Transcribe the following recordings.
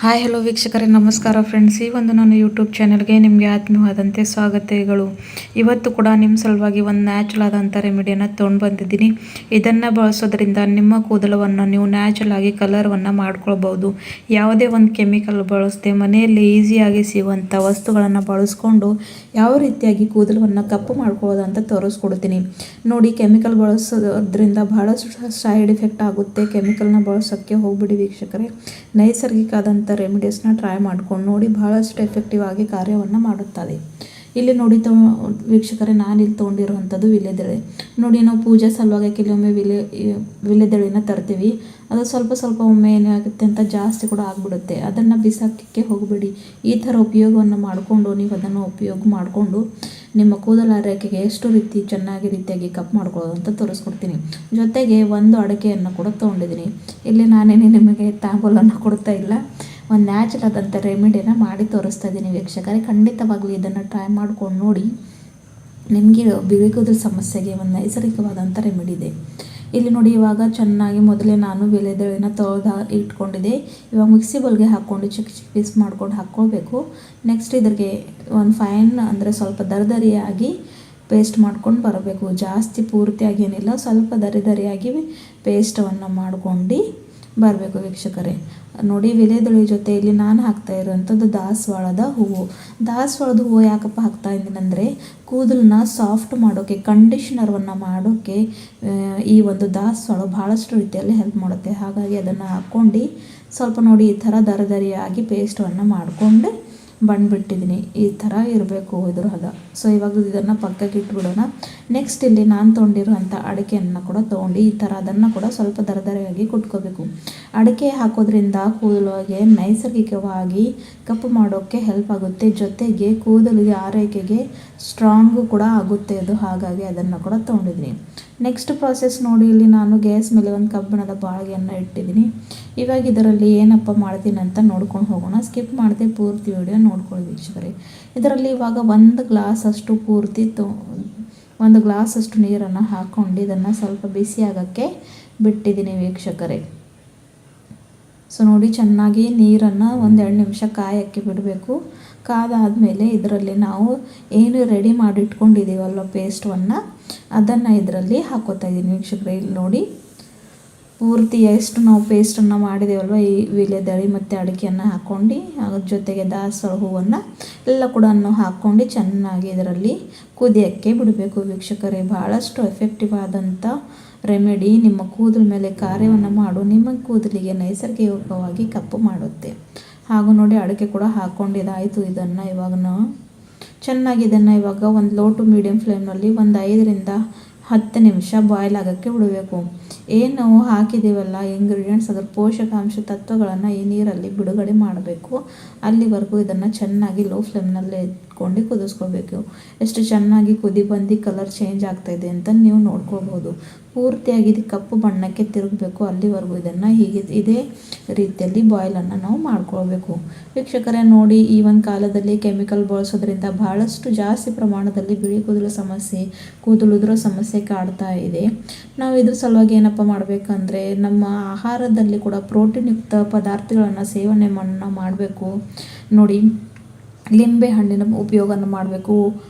Hi hello ವೀಕ್ಷಕರೇ, ನಮಸ್ಕಾರ friends. ಈ ಒಂದು ನನ್ನ ಯೂಟ್ಯೂಬ್ ಚಾನಲ್ಗೆ ನಿಮಗೆ ಆತ್ಮೀಯವಾದಂತೆ ಸ್ವಾಗತಗಳು. ಇವತ್ತು ಕೂಡ ನಿಮ್ಮ ಸಲುವಾಗಿ ಒಂದು ನ್ಯಾಚುರಲ್ ಆದಂಥ ರೆಮಿಡಿಯನ್ನು ತೊಗೊಂಡು ಬಂದಿದ್ದೀನಿ. ಇದನ್ನು ಬಳಸೋದ್ರಿಂದ ನಿಮ್ಮ ಕೂದಲವನ್ನು ನೀವು ನ್ಯಾಚುರಲ್ ಆಗಿ ಕಲರ್ವನ್ನು ಮಾಡ್ಕೊಳ್ಬೋದು. ಯಾವುದೇ ಒಂದು ಕೆಮಿಕಲ್ ಬಳಸದೆ ಮನೆಯಲ್ಲಿ ಈಸಿಯಾಗಿ ಸಿಗುವಂಥ ವಸ್ತುಗಳನ್ನು ಬಳಸ್ಕೊಂಡು ಯಾವ ರೀತಿಯಾಗಿ ಕೂದಲವನ್ನು ಕಪ್ಪು ಮಾಡ್ಕೊಳ್ಳೋದು ಅಂತ ತೋರಿಸ್ಕೊಡ್ತೀನಿ ನೋಡಿ. ಕೆಮಿಕಲ್ ಬಳಸೋದ್ರಿಂದ ಬಹಳಷ್ಟು ಸೈಡ್ ಎಫೆಕ್ಟ್ ಆಗುತ್ತೆ. ಕೆಮಿಕಲ್ನ ಬಳಸೋಕ್ಕೆ ಹೋಗ್ಬಿಡಿ ವೀಕ್ಷಕರೇ. ನೈಸರ್ಗಿಕ ಆದಂಥ ರೆಮಿಡೀಸ್ನ ಟ್ರೈ ಮಾಡ್ಕೊಂಡು ನೋಡಿ, ಬಹಳಷ್ಟು ಎಫೆಕ್ಟಿವ್ ಆಗಿ ಕಾರ್ಯವನ್ನು ಮಾಡುತ್ತದೆ. ಇಲ್ಲಿ ನೋಡಿ ವೀಕ್ಷಕರೇ, ನಾನು ಇಲ್ಲಿ ತೊಗೊಂಡಿರುವಂಥದ್ದು ವಿಳ್ಯದೆಲೆ ನೋಡಿ. ನಾವು ಪೂಜೆ ಸಲುವಾಗಿ ಕೆಲವೊಮ್ಮೆ ವಿಳ್ಯದೆಲೆನ ತರ್ತೀವಿ. ಅದು ಸ್ವಲ್ಪ ಒಮ್ಮೆ ಏನಾಗುತ್ತೆ ಅಂತ ಜಾಸ್ತಿ ಕೂಡ ಆಗಿಬಿಡುತ್ತೆ. ಅದನ್ನು ಬಿಸಾಕಕ್ಕೆ ಹೋಗಬೇಡಿ. ಈ ಥರ ಉಪಯೋಗವನ್ನು ಮಾಡಿಕೊಂಡು ನೀವು ಅದನ್ನು ಉಪಯೋಗ ಮಾಡಿಕೊಂಡು ನಿಮ್ಮ ಕೂದಲ ಆರೈಕೆಗೆ ಎಷ್ಟು ಚೆನ್ನಾಗಿ ಕಪ್ ಮಾಡ್ಕೊಳ್ಳೋದು ಅಂತ ತೋರಿಸ್ಕೊಡ್ತೀನಿ. ಜೊತೆಗೆ ಒಂದು ಅಡಿಕೆಯನ್ನು ಕೂಡ ತೊಗೊಂಡಿದ್ದೀನಿ. ಇಲ್ಲಿ ನಾನೇನೇ ನಿಮಗೆ ತಾಂಬೂಲನ್ನು ಕೊಡ್ತಾ ಇಲ್ಲ, ಒಂದು ನ್ಯಾಚುರಲ್ ಆದಂಥ ರೆಮಿಡಿನ ಮಾಡಿ ತೋರಿಸ್ತಾ ಇದ್ದೀನಿ ವೀಕ್ಷಕರೇ. ಖಂಡಿತವಾಗ್ಲೂ ಇದನ್ನು ಟ್ರೈ ಮಾಡ್ಕೊಂಡು ನೋಡಿ. ನಿಮಗೆ ಬಿಳಿ ಕೂದಲು ಸಮಸ್ಯೆಗೆ ಒಂದು ನೈಸರ್ಗಿಕವಾದಂಥ ರೆಮಿಡಿ ಇದೆ. ಇಲ್ಲಿ ನೋಡಿ, ಇವಾಗ ಚೆನ್ನಾಗಿ ಮೊದಲೇ ನಾನು ವಿಳ್ಯದೆಲೆನ ತೊಳೆದು ಇಟ್ಕೊಂಡಿದ್ದೆ. ಇವಾಗ ಮಿಕ್ಸಿ ಬೌಲ್ಗೆ ಹಾಕ್ಕೊಂಡು ಚಿಕ್ಕ ಪೀಸ್ ಮಾಡ್ಕೊಂಡು ಹಾಕ್ಕೊಳ್ಬೇಕು. ನೆಕ್ಸ್ಟ್ ಇದ್ರಿಗೆ ಒಂದು ಫೈನ್ ಅಂದರೆ ಸ್ವಲ್ಪ ದರಿಯಾಗಿ ಪೇಸ್ಟ್ ಮಾಡ್ಕೊಂಡು ಬರಬೇಕು. ಜಾಸ್ತಿ ಪೂರ್ತಿಯಾಗಿ ಏನಿಲ್ಲ, ಸ್ವಲ್ಪ ದರಿಯಾಗಿ ಪೇಸ್ಟನ್ನು ಮಾಡ್ಕೊಂಡು ಬರಬೇಕು ವೀಕ್ಷಕರೇ. ನೋಡಿ, ವಿಳ್ಯದೆಲೆ ಜೊತೆ ಇಲ್ಲಿ ನಾನು ಹಾಕ್ತಾ ಇರೋವಂಥದ್ದು ದಾಸವಾಳದ ಹೂವು. ದಾಸವಾಳದ ಹೂವು ಯಾಕಪ್ಪ ಹಾಕ್ತಾ ಇದ್ದೀನಂದರೆ, ಕೂದಲನ್ನ ಸಾಫ್ಟ್ ಮಾಡೋಕ್ಕೆ, ಕಂಡೀಷ್ನರನ್ನು ಮಾಡೋಕ್ಕೆ ಈ ಒಂದು ದಾಸವಾಳ ಭಾಳಷ್ಟು ರೀತಿಯಲ್ಲಿ ಹೆಲ್ಪ್ ಮಾಡುತ್ತೆ. ಹಾಗಾಗಿ ಅದನ್ನು ಹಾಕ್ಕೊಂಡು ಸ್ವಲ್ಪ ನೋಡಿ, ಈ ಥರ ದರಿಯಾಗಿ ಪೇಸ್ಟನ್ನು ಮಾಡಿಕೊಂಡು ಬಂದುಬಿಟ್ಟಿದ್ದೀನಿ. ಈ ಥರ ಇರಬೇಕು ಇದ್ರ ಹದ. ಸೊ ಇವಾಗ ಇದನ್ನು ಪಕ್ಕಕ್ಕೆ ಇಟ್ಬಿಡೋಣ. ನೆಕ್ಸ್ಟ್ ಇಲ್ಲಿ ನಾನು ತೊಗೊಂಡಿರೋಂಥ ಅಡಿಕೆಯನ್ನು ಕೂಡ ತೊಗೊಂಡು ಈ ಥರ ಅದನ್ನು ಕೂಡ ಸ್ವಲ್ಪ ದರಿಯಾಗಿ ಕುಟ್ಕೋಬೇಕು. ಅಡಿಕೆ ಹಾಕೋದ್ರಿಂದ ಕೂದಲಿಗೆ ನೈಸರ್ಗಿಕವಾಗಿ ಕಪ್ಪು ಮಾಡೋಕ್ಕೆ ಹೆಲ್ಪ್ ಆಗುತ್ತೆ. ಜೊತೆಗೆ ಕೂದಲಿಗೆ ಆರೈಕೆಗೆ ಸ್ಟ್ರಾಂಗು ಕೂಡ ಆಗುತ್ತೆ ಅದು. ಹಾಗಾಗಿ ಅದನ್ನು ಕೂಡ ತೊಗೊಂಡಿದ್ದೀನಿ. ನೆಕ್ಸ್ಟ್ ಪ್ರಾಸೆಸ್ ನೋಡಿ, ಇಲ್ಲಿ ನಾನು ಗ್ಯಾಸ್ ಮೇಲೆ ಒಂದು ಕಬ್ಬಿಣದ ಬಾಳಿಗೆಯನ್ನು ಇಟ್ಟಿದ್ದೀನಿ. ಇವಾಗ ಇದರಲ್ಲಿ ಏನಪ್ಪ ಮಾಡ್ತೀನಿ ಅಂತ ನೋಡ್ಕೊಂಡು ಹೋಗೋಣ. ಸ್ಕಿಪ್ ಮಾಡದೆ ಪೂರ್ತಿ ವಿಡಿಯೋ ನೋಡ್ಕೊಳ್ಳಿ ವೀಕ್ಷಕರೇ. ಇದರಲ್ಲಿ ಇವಾಗ ಒಂದು ಗ್ಲಾಸಷ್ಟು ನೀರನ್ನು ಹಾಕ್ಕೊಂಡು ಇದನ್ನು ಸ್ವಲ್ಪ ಬಿಸಿ ಆಗೋಕ್ಕೆ ಬಿಟ್ಟಿದ್ದೀನಿ ವೀಕ್ಷಕರೇ. ಸೊ ನೋಡಿ, ಚೆನ್ನಾಗಿ ನೀರನ್ನು 1-2 ನಿಮಿಷ ಕಾಯೋಕ್ಕೆ ಬಿಡಬೇಕು. ಕಾದಾದಮೇಲೆ ಇದರಲ್ಲಿ ನಾವು ಏನು ರೆಡಿ ಮಾಡಿ ಇಟ್ಕೊಂಡಿದ್ದೀವಲ್ಲ ಪೇಸ್ಟನ್ನು, ಅದನ್ನು ಇದರಲ್ಲಿ ಹಾಕೋತಾ ಇದ್ದೀನಿ ವೀಕ್ಷಕರೇ. ಇಲ್ಲಿ ನೋಡಿ, ಪೂರ್ತಿ ಎಷ್ಟು ನಾವು ಪೇಸ್ಟನ್ನು ಮಾಡಿದೇವಲ್ವ, ಈ ವಿಳ್ಯದೆಲೆ ಮತ್ತು ಅಡಿಕೆಯನ್ನು ಹಾಕ್ಕೊಂಡು ಅದ್ರ ಜೊತೆಗೆ ದಾಸವಾಳ ಹೂವನ್ನು ಎಲ್ಲ ಕೂಡ ಹಾಕ್ಕೊಂಡು ಚೆನ್ನಾಗಿ ಇದರಲ್ಲಿ ಕುದಿಯೋಕ್ಕೆ ಬಿಡಬೇಕು ವೀಕ್ಷಕರೇ. ಭಾಳಷ್ಟು ಎಫೆಕ್ಟಿವ್ ಆದಂಥ ರೆಮಿಡಿ ನಿಮ್ಮ ಕೂದಲ ಮೇಲೆ ಕಾರ್ಯವನ್ನು ಮಾಡು ನಿಮ್ಮ ಕೂದಲಿಗೆ ನೈಸರ್ಗಿಕವಾಗಿ ಕಪ್ಪು ಮಾಡುತ್ತೆ. ಹಾಗೂ ನೋಡಿ, ಅಡಿಕೆ ಕೂಡ ಹಾಕ್ಕೊಂಡಿದ್ದಾಯಿತು. ಇದನ್ನು ಇವಾಗ ನಾವು ಚೆನ್ನಾಗಿ ಇವಾಗ ಒಂದು ಲೋ ಟು ಮೀಡಿಯಮ್ ಫ್ಲೇಮ್ನಲ್ಲಿ ಒಂದು 5-10 ನಿಮಿಷ ಬಾಯ್ಲ್ ಆಗೋಕ್ಕೆ ಬಿಡಬೇಕು. ಏನು ನಾವು ಹಾಕಿದ್ದೀವಲ್ಲ ಇಂಗ್ರೀಡಿಯೆಂಟ್ಸ್, ಅದರ ಪೋಷಕಾಂಶ ತತ್ವಗಳನ್ನು ಈ ನೀರಲ್ಲಿ ಬಿಡುಗಡೆ ಮಾಡಬೇಕು. ಅಲ್ಲಿವರೆಗೂ ಇದನ್ನು ಚೆನ್ನಾಗಿ ಲೋ ಫ್ಲೇಮ್ನಲ್ಲೇ ಇಟ್ಕೊಂಡು ಕುದಿಸ್ಕೊಳ್ಬೇಕು. ಎಷ್ಟು ಚೆನ್ನಾಗಿ ಕುದಿ ಬಂದು ಕಲರ್ ಚೇಂಜ್ ಆಗ್ತಾಯಿದೆ ಅಂತ ನೀವು ನೋಡ್ಕೊಳ್ಬೋದು. ಪೂರ್ತಿಯಾಗಿ ಇದು ಕಪ್ಪು ಬಣ್ಣಕ್ಕೆ ತಿರುಗಬೇಕು. ಅಲ್ಲಿವರೆಗೂ ಇದನ್ನು ಇದೇ ರೀತಿಯಲ್ಲಿ ಬಾಯ್ಲನ್ನು ನಾವು ಮಾಡ್ಕೊಳ್ಬೇಕು ವೀಕ್ಷಕರೇ. ನೋಡಿ, ಈ ಒಂದು ಕಾಲದಲ್ಲಿ ಕೆಮಿಕಲ್ ಬಳಸೋದ್ರಿಂದ ಬಹಳಷ್ಟು ಜಾಸ್ತಿ ಪ್ರಮಾಣದಲ್ಲಿ ಬಿಳಿ ಕೂದಲು ಸಮಸ್ಯೆ, ಕೂದಲುದುರೋ ಸಮಸ್ಯೆ ಕಾಡ್ತಾ ಇದೆ. ನಾವು ಇದ್ರ ಸಲುವಾಗಿ ಏನಪ್ಪ ಮಾಡಬೇಕಂದ್ರೆ, ನಮ್ಮ ಆಹಾರದಲ್ಲಿ ಕೂಡ ಪ್ರೋಟೀನ್ ಯುಕ್ತ ಪದಾರ್ಥಗಳನ್ನು ಸೇವನೆ ಮಾಡಬೇಕು ನೋಡಿ. ಲಿಂಬೆ ಹಣ್ಣಿನ ಉಪಯೋಗನ ಮಾಡಬೇಕು,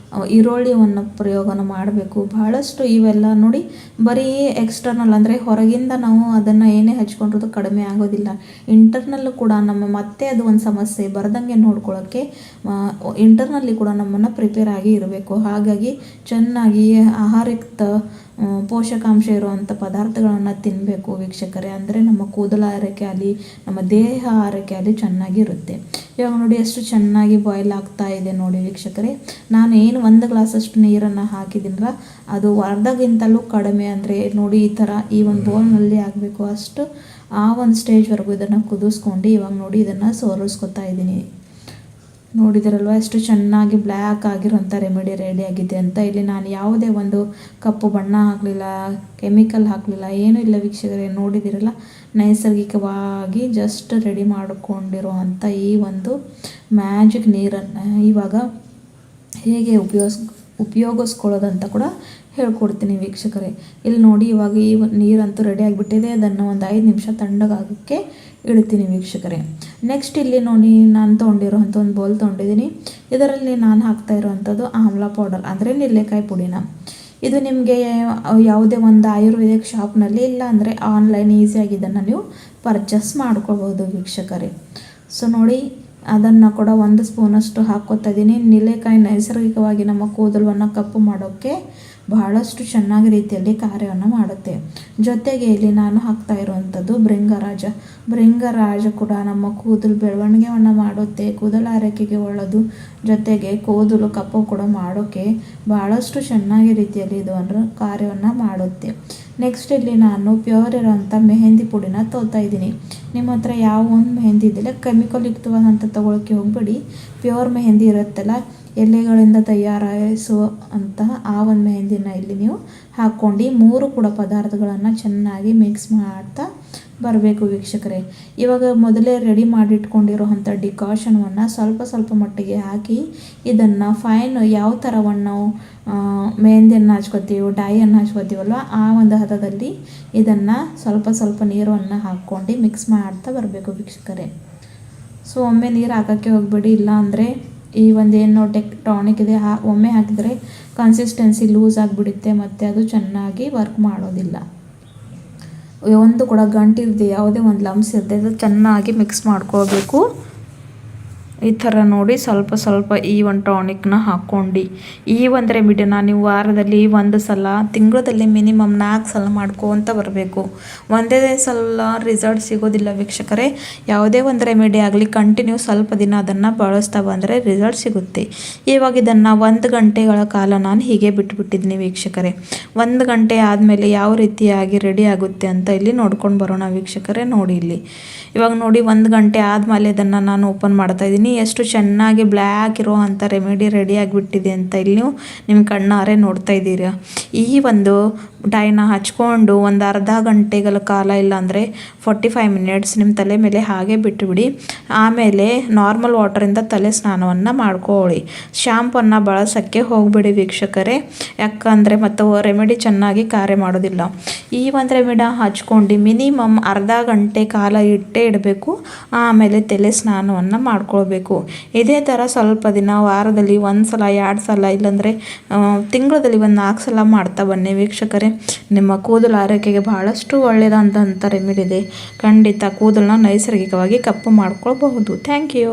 ಈರುಳ್ಳಿಯನ್ನು ಪ್ರಯೋಗನ ಮಾಡಬೇಕು. ಬಹಳಷ್ಟು ಇವೆಲ್ಲ ನೋಡಿ, ಬರೀ ಎಕ್ಸ್ಟರ್ನಲ್ ಅಂದರೆ ಹೊರಗಿಂದ ನಾವು ಅದನ್ನು ಏನೇ ಹಚ್ಕೊಂಡ್ರೂ ಕಡಿಮೆ ಆಗೋದಿಲ್ಲ. ಇಂಟರ್ನಲ್ಲು ಕೂಡ ಮತ್ತೆ ಅದು ಒಂದು ಸಮಸ್ಯೆ ಬರದಂಗೆ ನೋಡ್ಕೊಳ್ಳೋಕ್ಕೆ ಇಂಟರ್ನಲ್ಲಿ ಕೂಡ ನಮ್ಮನ್ನು ಪ್ರಿಪೇರ್ ಆಗಿ ಇರಬೇಕು. ಹಾಗಾಗಿ ಚೆನ್ನಾಗಿ ಆಹಾರಯುಕ್ತ ಪೋಷಕಾಂಶ ಇರುವಂಥ ಪದಾರ್ಥಗಳನ್ನು ತಿನ್ನಬೇಕು ವೀಕ್ಷಕರೇ. ಅಂದರೆ ನಮ್ಮ ಕೂದಲ ಆರೈಕೆ ಆಗಲಿ, ನಮ್ಮ ದೇಹ ಆರೈಕೆ ಆಗಲಿ ಚೆನ್ನಾಗಿರುತ್ತೆ. ಇವಾಗ ನೋಡಿ, ಎಷ್ಟು ಚೆನ್ನಾಗಿ ಬಾಯ್ಲ್ ಆಗ್ತಾ ಇದೆ ನೋಡಿ ವೀಕ್ಷಕರೇ. ನಾನು ಏನು 1 ಗ್ಲಾಸಷ್ಟು ನೀರನ್ನು ಹಾಕಿದ್ದೀನಲ್ಲ, ಅದು ಅರ್ಧಗಿಂತಲೂ ಕಡಿಮೆ. ಅಂದರೆ ನೋಡಿ, ಈ ಥರ ಈ ಒಂದು ಬೌಲ್ನಲ್ಲಿ ಆಗಬೇಕು. ಅಷ್ಟು ಆ ಒಂದು ಸ್ಟೇಜ್ವರೆಗೂ ಇದನ್ನು ಕುದಿಸ್ಕೊಂಡು ಇವಾಗ ನೋಡಿ ಇದನ್ನು ಸೋರಿಸ್ಕೊತಾ ಇದ್ದೀನಿ. ನೋಡಿದಿರಲ್ವ ಎಷ್ಟು ಚೆನ್ನಾಗಿ ಬ್ಲ್ಯಾಕ್ ಆಗಿರೋಂಥ ರೆಮಿಡಿ ರೆಡಿ ಆಗಿದೆ ಅಂತ. ಇಲ್ಲಿ ನಾನು ಯಾವುದೇ ಒಂದು ಕಪ್ಪು ಬಣ್ಣ ಹಾಕಲಿಲ್ಲ, ಕೆಮಿಕಲ್ ಹಾಕಲಿಲ್ಲ, ಏನೂ ಇಲ್ಲ ವೀಕ್ಷಕರೇ. ನೋಡಿದಿರಲ್ಲ, ನೈಸರ್ಗಿಕವಾಗಿ ಜಸ್ಟ್ ರೆಡಿ ಮಾಡಿಕೊಂಡಿರುವಂಥ ಈ ಒಂದು ಮ್ಯಾಜಿಕ್ ನೀರನ್ನು ಇವಾಗ ಹೇಗೆ ಉಪಯೋಗಿಸ್ಕೊಳ್ಳೋದಂತ ಕೂಡ ಹೇಳ್ಕೊಡ್ತೀನಿ ವೀಕ್ಷಕರೇ. ಇಲ್ಲಿ ನೋಡಿ, ಇವಾಗ ಈ ನೀರಂತೂ ರೆಡಿ ಆಗಿಬಿಟ್ಟಿದೆ. ಅದನ್ನು ಒಂದು 5 ನಿಮಿಷ ತಣ್ಣಗಾಗೋಕ್ಕೆ ಇಡ್ತೀನಿ ವೀಕ್ಷಕರೇ. ನೆಕ್ಸ್ಟ್ ಇಲ್ಲಿ ನೋಡಿ ನಾನು ತೊಗೊಂಡಿರೋಂಥ ಒಂದು ಬೌಲ್ ತೊಗೊಂಡಿದ್ದೀನಿ. ಇದರಲ್ಲಿ ನಾನು ಹಾಕ್ತಾ ಇರೋವಂಥದ್ದು ಆಮ್ಲ ಪೌಡರ್ ಅಂದರೆ ನೆಲ್ಲಿಕಾಯಿ ಪುಡಿನ. ಇದು ನಿಮಗೆ ಯಾವುದೇ ಒಂದು ಆಯುರ್ವೇದಿಕ್ ಶಾಪ್ನಲ್ಲಿ ಇಲ್ಲ ಅಂದರೆ ಆನ್ಲೈನ್ ಈಸಿಯಾಗಿ ಇದನ್ನು ನೀವು ಪರ್ಚೇಸ್ ಮಾಡ್ಕೊಳ್ಬೋದು ವೀಕ್ಷಕರೇ. ಸೊ ನೋಡಿ ಅದನ್ನು ಕೂಡ 1 ಸ್ಪೂನಷ್ಟು ಹಾಕ್ಕೊತಾ ಇದ್ದೀನಿ. ನೆಲ್ಲಿಕಾಯಿ ನೈಸರ್ಗಿಕವಾಗಿ ನಮ್ಮ ಕೂದಲನ್ನು ಕಪ್ಪು ಮಾಡೋಕ್ಕೆ ಬಹಳಷ್ಟು ಚೆನ್ನಾಗಿ ರೀತಿಯಲ್ಲಿ ಕಾರ್ಯವನ್ನು ಮಾಡುತ್ತೆ. ಜೊತೆಗೆ ಇಲ್ಲಿ ನಾನು ಹಾಕ್ತಾ ಇರುವಂಥದ್ದು ಭೃಂಗರಾಜ ಕೂಡ ನಮ್ಮ ಕೂದಲು ಬೆಳವಣಿಗೆಯನ್ನು ಮಾಡುತ್ತೆ, ಕೂದಲು ಆರೈಕೆಗೆ ಒಳ್ಳೆಯದು. ಜೊತೆಗೆ ಕೂದಲು ಕಪ್ಪು ಕೂಡ ಮಾಡೋಕ್ಕೆ ಭಾಳಷ್ಟು ಚೆನ್ನಾಗಿ ರೀತಿಯಲ್ಲಿ ಇದು ಅಂದರೆ ಕಾರ್ಯವನ್ನು ಮಾಡುತ್ತೆ. ನೆಕ್ಸ್ಟ್ ಇಲ್ಲಿ ನಾನು ಪ್ಯೂರ್ ಇರೋಂಥ ಮೆಹಂದಿ ಪುಡಿನ ತೊಗೊತಾ ಇದ್ದೀನಿ. ನಿಮ್ಮ ಹತ್ರ ಯಾವ ಒಂದು ಮೆಹಂದಿ ಇದ್ದಿಲ್ಲ ಕೆಮಿಕಲ್ ಯುಕ್ತವಾದಂಥ ತೊಗೊಳಕ್ಕೆ ಹೋಗಬೇಡಿ. ಪ್ಯೂರ್ ಮೆಹಂದಿ ಇರುತ್ತಲ್ಲ, ಎಲೆಗಳಿಂದ ತಯಾರಿಸುವಂತಹ ಆ ಒಂದು ಮೆಹಂದಿನ ಇಲ್ಲಿ ನೀವು ಹಾಕ್ಕೊಂಡು 3 ಕೂಡ ಪದಾರ್ಥಗಳನ್ನು ಚೆನ್ನಾಗಿ ಮಿಕ್ಸ್ ಮಾಡ್ತಾ ಬರಬೇಕು ವೀಕ್ಷಕರೇ. ಇವಾಗ ಮೊದಲೇ ರೆಡಿ ಮಾಡಿಟ್ಕೊಂಡಿರೋವಂಥ ಡಿಕಾಷನನ್ನು ಸ್ವಲ್ಪ ಮಟ್ಟಿಗೆ ಹಾಕಿ ಇದನ್ನು ಫೈನ್ ಯಾವ ಥರವನ್ನು ಮೆಹಂದಿಯನ್ನು ಹಚ್ಕೋತೀವೋ ಡೈಯನ್ನು ಹಚ್ಕೋತೀವಲ್ವ ಆ ಒಂದು ಹದದಲ್ಲಿ ಇದನ್ನು ಸ್ವಲ್ಪ ನೀರನ್ನು ಹಾಕ್ಕೊಂಡು ಮಿಕ್ಸ್ ಮಾಡ್ತಾ ಬರಬೇಕು ವೀಕ್ಷಕರೇ. ಸೊ ಒಮ್ಮೆ ನೀರು ಹಾಕೋಕ್ಕೆ ಹೋಗಬೇಡಿ, ಇಲ್ಲ ಅಂದರೆ ಈ ಒಂದು ಏನು ಟಾನಿಕ್ ಇದೆ ಒಮ್ಮೆ ಹಾಕಿದರೆ ಕನ್ಸಿಸ್ಟೆನ್ಸಿ ಲೂಸ್ ಆಗಿಬಿಡುತ್ತೆ ಮತ್ತು ಅದು ಚೆನ್ನಾಗಿ ವರ್ಕ್ ಮಾಡೋದಿಲ್ಲ. ಒಂದು ಕೂಡ ಗಂಟಿರದೆ ಯಾವುದೇ ಒಂದು ಲಮ್ಸ್ ಇರದೆ ಅದು ಚೆನ್ನಾಗಿ ಮಿಕ್ಸ್ ಮಾಡ್ಕೋಬೇಕು. ಈ ಥರ ನೋಡಿ ಸ್ವಲ್ಪ ಈ ಒಂದು ಟಾನಿಕ್ನ ಹಾಕ್ಕೊಂಡು ಈ ಒಂದು ರೆಮಿಡಿನ ನೀವು ವಾರದಲ್ಲಿ 1 ಸಲ, ತಿಂಗಳಲ್ಲಿ ಮಿನಿಮಮ್ 4 ಸಲ ಮಾಡ್ಕೊತ ಬರಬೇಕು. ಒಂದೇ ಸಲ ರಿಸಲ್ಟ್ ಸಿಗೋದಿಲ್ಲ ವೀಕ್ಷಕರೇ. ಯಾವುದೇ ಒಂದು ರೆಮಿಡಿ ಆಗಲಿ ಕಂಟಿನ್ಯೂ ಸ್ವಲ್ಪ ದಿನ ಅದನ್ನು ಬಳಸ್ತಾ ಬಂದರೆ ರಿಸಲ್ಟ್ ಸಿಗುತ್ತೆ. ಇವಾಗ ಇದನ್ನು 1 ಗಂಟೆಗಳ ಕಾಲ ನಾನು ಹೀಗೆ ಬಿಟ್ಬಿಟ್ಟಿದ್ದೀನಿ ವೀಕ್ಷಕರೇ. 1 ಗಂಟೆ ಆದಮೇಲೆ ಯಾವ ರೀತಿಯಾಗಿ ರೆಡಿ ಆಗುತ್ತೆ ಅಂತ ಇಲ್ಲಿ ನೋಡ್ಕೊಂಡು ಬರೋಣ ವೀಕ್ಷಕರೇ. ನೋಡಿ ಇಲ್ಲಿ ಇವಾಗ ನೋಡಿ 1 ಗಂಟೆ ಆದಮೇಲೆ ಇದನ್ನು ನಾನು ಓಪನ್ ಮಾಡ್ತಾಯಿದ್ದೀನಿ. ಎಷ್ಟು ಚೆನ್ನಾಗಿ ಬ್ಲ್ಯಾಕ್ ಇರೋ ಅಂಥ ರೆಮಿಡಿ ರೆಡಿ ಆಗಿಬಿಟ್ಟಿದೆ ಅಂತ ಇಲ್ಲಿ ನೀವು ನಿಮ್ಮ ಕಣ್ಣಾರೆ ನೋಡ್ತಾ ಇದ್ದೀರಾ. ಈ ಒಂದು ಡೈನ ಹಚ್ಕೊಂಡು ಒಂದು ಅರ್ಧ ಗಂಟೆಗಳ ಕಾಲ, ಇಲ್ಲಾಂದರೆ 45 ಮಿನಿಟ್ಸ್ ನಿಮ್ಮ ತಲೆ ಮೇಲೆ ಹಾಗೆ ಬಿಟ್ಟುಬಿಡಿ. ಆಮೇಲೆ ನಾರ್ಮಲ್ ವಾಟರಿಂದ ತಲೆ ಸ್ನಾನವನ್ನು ಮಾಡ್ಕೊಳ್ಳಿ. ಶ್ಯಾಂಪನ್ನು ಬಳಸೋಕ್ಕೆ ಹೋಗಬೇಡಿ ವೀಕ್ಷಕರೇ, ಯಾಕಂದರೆ ಮತ್ತು ರೆಮಿಡಿ ಚೆನ್ನಾಗಿ ಕಾರ್ಯ ಮಾಡೋದಿಲ್ಲ. ಈ ಒಂದು ರೆಮಿಡ ಹಚ್ಕೊಂಡು ಮಿನಿಮಮ್ ಅರ್ಧ ಗಂಟೆ ಕಾಲ ಇಟ್ಟೇ ಇಡಬೇಕು. ಆಮೇಲೆ ತಲೆ ಸ್ನಾನವನ್ನು ಮಾಡ್ಕೊಳ್ಬೇಕು. ಇದೇ ಥರ ಸ್ವಲ್ಪ ದಿನ ವಾರದಲ್ಲಿ 1 ಸಲ 2 ಸಲ ಇಲ್ಲಾಂದರೆ ತಿಂಗಳಲ್ಲಿ 4 ಸಲ ಮಾಡ್ತಾ ಬನ್ನಿ ವೀಕ್ಷಕರೇ. ನಿಮ್ಮ ಕೂದಲು ಆರೈಕೆಗೆ ಬಹಳಷ್ಟು ಒಳ್ಳೆಯದಂಥ ರೆಮಿಡಿ ಇದೆ. ಖಂಡಿತ ಕೂದಲನ್ನ ನೈಸರ್ಗಿಕವಾಗಿ ಕಪ್ಪು ಮಾಡ್ಕೊಳ್ಬಹುದು. Thank you.